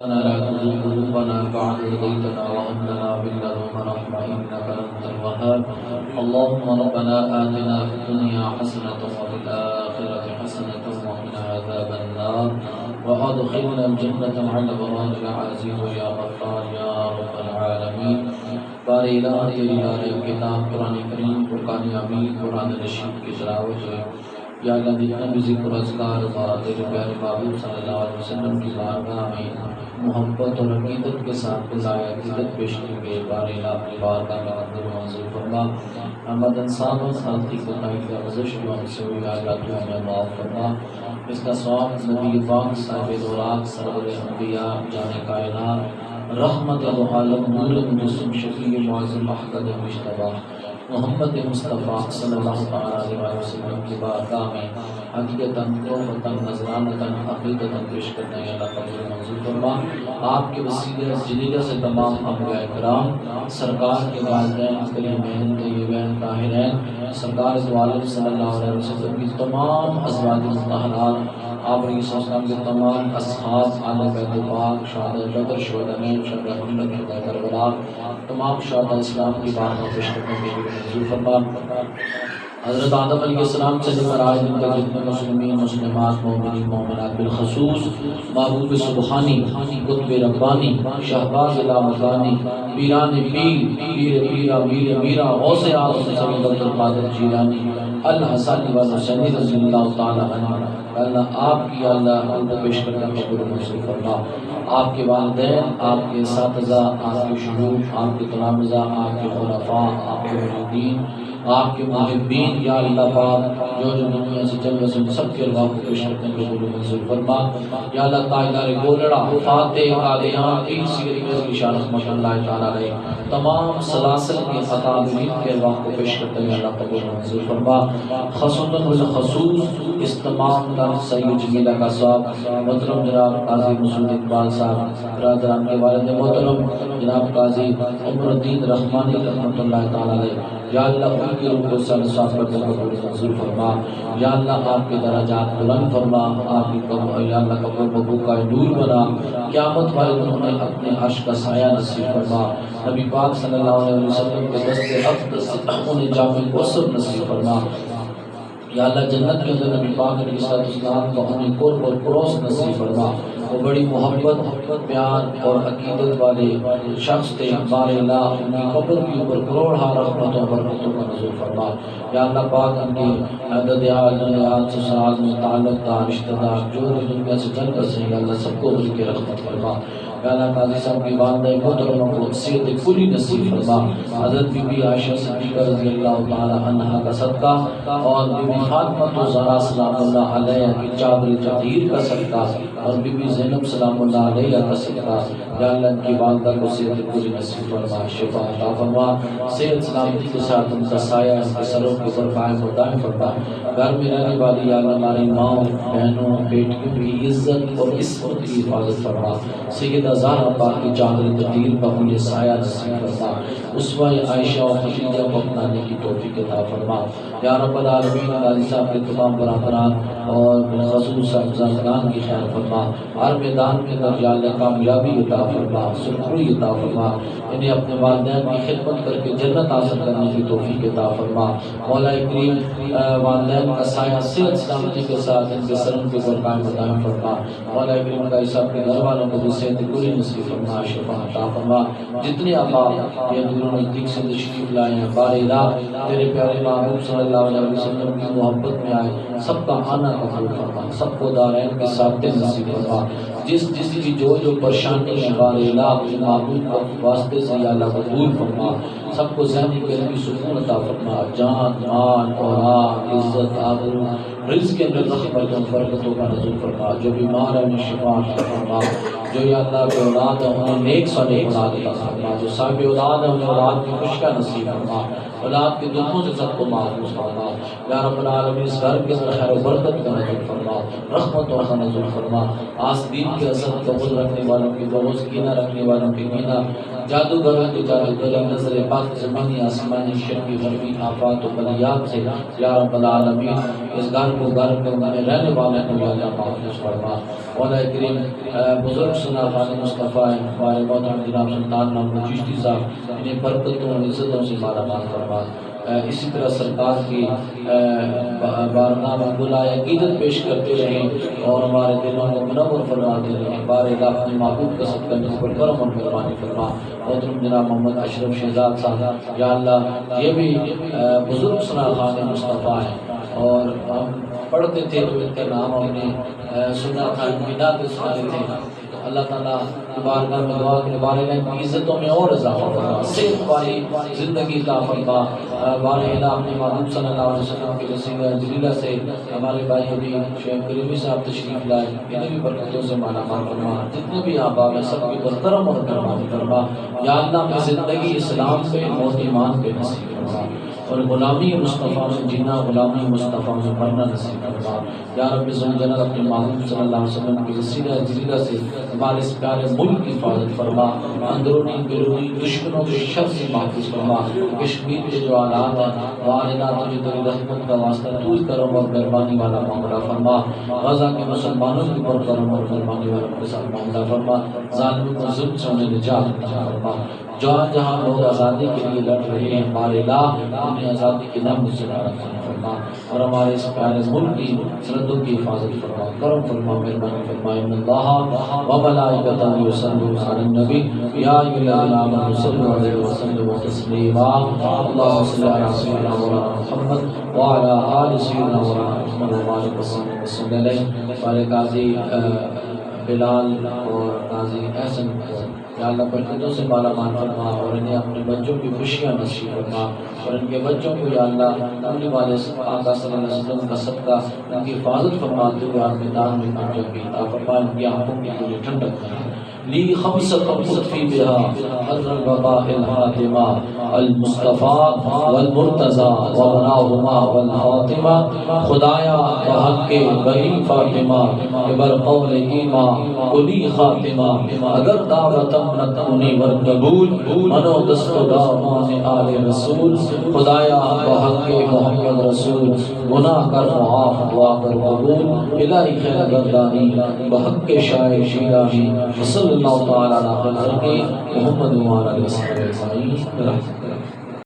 ربنا لا تزغ قلوبنا بعد إذ هديتنا وهب لنا من لدنك رحمة إنك أنت الوهاب. اللهم ربنا آتنا في الدنيا حسنة وفي الآخرة حسنة وقنا عذاب النار وأدخلنا الجنة مع الأبرار يا عزيز يا غفار يا رب العالمين. بارے الہ تیری یار کتاب قرآن کریم فرقان حمید قرآن رشید کی تلاوت ہے یا اللہ جتنا بھی ذکر اذکار تیرے پیارے محبوب صلی اللہ علیہ وسلم کی بارگاہ میں محبت اور عقیدت کے ساتھ بظاہر عقیدت پیش کی گئی. بارے الہ اپنی بارگاہ میں قبول منظور فرما. احمد انصاب غلطی کوتاہی کا گزش جو ہم سے ہوئی اللہ تو ہمیں معاف فرما. اس کا ثواب نبی پاک صاحب دوراق سرور انبیاء جان کائنات رحمت عالم نور مجسم شفیع معظم احمد مجتبی محمد مصطفیٰ صلی اللہ علیہ وسلم کی بارگاہ میں حقیقتاً توبتاً نذرانتاً عقیدتاً پیش کرنے اللہ قبول منظور فرما. آپ کے وسیلے جلیلہ سے تمام انبیاء کرام سرکار کے والدین کریمین طیبین طاہرین سرکار دو عالم صلی اللہ علیہ وسلم کی تمام ازواج مطہرات آپ علیہ السلام کے تمام اصحاب آل بیت پاک شہداء بدر شہداء احد شہداء احد شہداء کربلا تمام شہداء اسلام کی بارگاہ پیش کرنے کے لیے منظور فرما. حضرت آدم علیہ السلام سے لے کر آج دن تک جتنے مسلمین مسلمات مومنین مومنات بالخصوص محبوب سبحانی قطب ربانی شہباز لامکانی پیران پیر پیرا میر میرا غوث اعظم سید عبد القادر جیلانی الحسنی والحسینی رضی اللہ تعالی عنہ. اللہ آپ کی اللہ کو پیش کرنے کا قبول منظور فرما. آپ کے والدین آپ کے اساتذہ آپ کے شیوخ آپ کے تلامذہ آپ کے خلفاء آپ کے مریدین آپ کے محبین یا اللہ پاک جو دنیا سے چل رہے ہیں سب کے اللہ کو پیش کرنے کے قبول منظور فرما. یا اللہ تاجدار گولڑا فاتح قادیان پیر سید کی شان رحمۃ اللہ تعالی علیہ تمام سلاسل کے اکابرین کے اللہ کو پیش کرتے ہیں اللہ قبول منظور فرما. خصوصاً بالخصوص اس تمام کا سید جمیلہ کا صاحب محترم جناب قاضی مسعود اقبال صاحب برادران کے والد محترم جناب قاضی عمر الدین رحمانی رحمۃ اللہ تعالی علیہ یا اللہ ان کی روح کو سر صاف کرتے ہیں قبول منظور فرما. یا اللہ آپ کے درجات بلند فرما. آپ کی قبول یا اللہ قبول ببو کا نور بنا. قیامت والے دن انہیں اپنے عرش کا سایہ نصیب فرما. نبی پاک صلی اللہ علیہ وسلم کے دست عقد سے انہیں جامع کوثر نصیب فرما. یا اللہ جنت کے اندر نبی پاک علیہ السلام کو انہیں قرب اور پروس نصیب فرما. وہ بڑی محبت پیار اور عقیدت والے شخص تھے. بارے اللہ ان کی قبر کے اوپر کروڑہ رحمتوں برکتوں کا نزول فرما. یا اللہ پاک ان کی عدد سسرال میں تعلق دار رشتہ دار جو دنیا سے چل کر سے یا اللہ سب کو مل کے رحمت فرما. یا اللہ قاضی صاحب کی والدہ محترمہ کو صحت کلی نصیب فرما. حضرت بی بی عائشہ صدیقہ رضی اللہ تعالی عنہا کا صدقہ اور بی بی فاطمہ زہرا سلام اللہ علیہ کی چادر تطہیر کا صدقہ اور بی بی زینب سلام اللہ علیہ کا صدقہ یا اللہ ان کی والدہ کو صحت پوری نصیب فرما. شفا عطا فرما. صحت سلامتی کے ساتھ ان کا سایہ ان کے سروں کے اوپر قائم و دائم فرما. گھر میں رہنے والی یا اللہ ہماری ماؤں بہنوں بیٹیوں کی عزت اور عصمت کی حفاظت فرما. سیدہ زہرا پاک کی چادر تطہیر کا مجھے سایہ نصیب فرما. اسوہ عائشہ اور خدیجہ کو اپنانے کی توفیق عطا فرما. یا رب العالمین قاضی صاحب کے تمام برادران اور بالخصوص صاحبزادگان کی خیر فرما. ہر میدان میں اندر یا اللہ کامیابی عطا فرما سرخروئی عطا فرما. انہیں اپنے والدین کی خدمت کر کے جنت حاصل کرنے کی توفیق عطا فرما. مولا کریم والدین کا سایہ صحت سلامتی کے ساتھ ان کے سروں کے اوپر قائم و دائم فرما. مولا کریم قاضی صاحب کے گھر والوں کو بھی صحت کلی نصیب فرما. شفا عطا فرما. جتنے احباب یہ دور نزدیک سے تشریف لائے ہیں بار الہ تیرے پیارے محبوب صلی اللہ علیہ وسلم کی محبت میں آئے سب کا آنا قبول فرما. سب کو دارین کے ساتھ نصیب فرما. جس کی جو پریشانی ہے بار الہ محبوب کے واسطے سے یا اللہ قبول فرما. سب کو ذہنی قلبی سکون عطا فرما. جان مال اولاد عزت آبرو رزق کے اندر رحمت و برکتوں کا نزول فرما. جو بیمار ہے انہیں شفا عطا فرما. جو یا اللہ کے اولاد ہے انہیں نیک صالح اولاد عطا فرما. جو صاحب اولاد ہے انہیں اولاد کی خوشیاں نصیب فرما. اولاد کے دکھوں سے سب کو محفوظ فرما. یا رب العالمین اس گھر کے اندر خیر و برکت کا نزول فرما. رحمتوں کا نزول فرما. آسدین کے اثر قبول رکھنے والوں کی بغض کینہ رکھنے والوں کی کینہ جادوگروں کے جادوگر نظر پاک زمینی آسمانی شرقی غربی آفات و بلیات سے یا رب العالمین اس گھر کو گھر میں رہنے والے کو یا اللہ محفوظ فرما. مولا کریم بزرگ سنا خان مصطفیٰ ہمارے محترم جناب سلطان محمد چشتی صاحب، انہیں برکتوں اور عزتوں سے مالا مال فرما۔ اسی طرح سرکار کی بارگاہ میں گلائے عقیدت پیش کرتے رہیں اور ہمارے دلوں کو منور فرماتے رہیں۔ بار الہ اپنے محبوب کا صدقہ جس پر کرم اور مہربانی فرما۔ محترم جناب محمد اشرف شہزاد صاحب، یا اللہ یہ بھی بزرگ سنا خان مصطفیٰ ہیں، اور ہم پڑھتے تھے تو ان کا نام ہم نے سنا تھا، بنا کے سناتے تھے۔ اللہ تعالیٰ کی بارگاہ میں دعا کے بارے میں عزتوں میں اور اضافہ فرما، صحت والی زندگی عطا فرما۔ بارے الہ اپنے محبوب صلی اللہ علیہ وسلم کے وسیلہ جلیلہ سے ہمارے بھائی ابھی شیخ کریمی صاحب تشریف لائے، انہیں بھی برکتوں سے مالا مال فرما۔ جتنے بھی احباب ہیں سب کی پر کرم اور مہربانی فرما۔ یا اللہ میں زندگی اسلام پہ موت ایمان پہ نصیب فرما، اور غلامی مصطفیٰ میں جینا، غلامی مصطفیٰ میں مرنا نصیب فرما۔ یا رب ذوالجلال اپنے محبوب صلی اللہ علیہ وسلم کے وسیلہ جلیلہ سے ہمارے اس پیارے ملک کی حفاظت فرما، اندرونی بیرونی دشمنوں کے شر سے محفوظ فرما۔ کشمیر کے جو حالات ہیں وہاں تجھے تیری رحمت کا واسطہ تو ہی کرم اور مہربانی والا معاملہ فرما۔ غزہ کے مسلمانوں کے پر کرم اور مہربانی والا کے ساتھ معاملہ فرما۔ ظالموں کو ظلم سے انہیں نجات عطا فرما۔ جہاں جہاں لوگ آزادی کے لیے لڑ رہے ہیں ہمارے الہ انہیں آزادی کے نام سے فرما، اور ہمارے اس پیارے ملک کی سرحدوں کی حفاظت فرما، کرم فرما، مہربانی فرما۔ ان اللہ و ملائکتہ یصلون علی النبی یا ایھا الذین آمنوا صلوا علیہ وسلموا تسلیما۔ اللهم صل علی سیدنا مولانا محمد وعلی آل سیدنا مولانا محمد وبارک وسلم علیہ۔ ہمارے قاضی بلال اور قاضی احسن کو یا اللہ برکتوں سے مالا مال فرما، اور انہیں اپنے بچوں کی خوشیاں نصیب فرما، اور ان کے بچوں کو یا اللہ اپنے والے آقا صلی اللہ علیہ وسلم کا صدقہ ان کی حفاظت فرماتے ہوئے آپ میدان میں کامیابی عطا فرما، ان کی آنکھوں کی پوری ٹھنڈک کرنا۔ لی خمسۃ مطفی بہا حر الوباء الحاتمہ المصطفیٰ والمرتضیٰ وابناہما والحاتمہ۔ خدایا بحق بہی فاطمہ بر قول ایما کلی خاتمہ، اگر دعوتم نتونی ور قبول منو دست و دامان آل رسول۔ خدایا بحق محمد رسول گناہ کر معاف دعا کر قبول، الہی خیر گردانی بحق شاہ شیرازی صلی اللہ تعالیٰ علیہ وسلم محمد و علیہ وسلم۔